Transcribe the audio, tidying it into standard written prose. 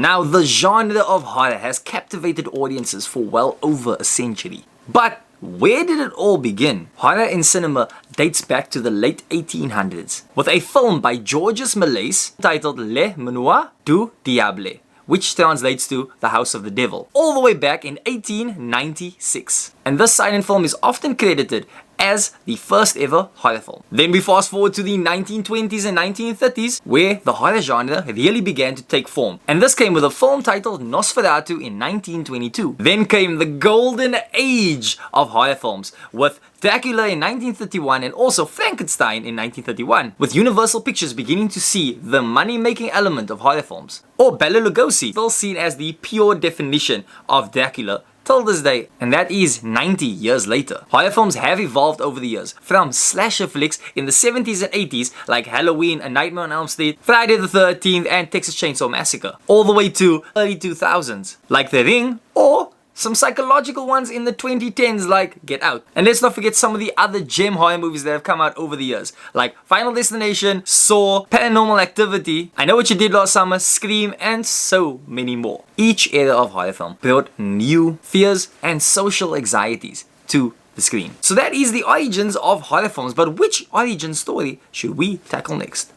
Now, the genre of horror has captivated audiences for well over a century. But where did it all begin? Horror in cinema dates back to the late 1800s, with a film by Georges Méliès titled Le Manoir du Diable, which translates to The House of the Devil, all the way back in 1896. And this silent film is often credited as the first ever horror film. Then we fast forward to the 1920s and 1930s, where the horror genre really began to take form. And this came with a film titled Nosferatu in 1922. Then came the golden age of horror films, with Dracula in 1931 and also Frankenstein in 1931, with Universal Pictures beginning to see the money-making element of horror films. Or Bela Lugosi, still seen as the pure definition of Dracula till this day, and that is 90 years later. Horror films have evolved over the years, from slasher flicks in the 70s and 80s like Halloween, A Nightmare on Elm Street, Friday the 13th and Texas Chainsaw Massacre, all the way to early 2000s like The Ring, or some psychological ones in the 2010s like Get Out. And let's not forget some of the other gem horror movies that have come out over the years, like Final Destination, Saw, Paranormal Activity, I Know What You Did Last Summer, Scream, and so many more. Each era of horror film brought new fears and social anxieties to the screen. So that is the origins of horror films, but which origin story should we tackle next?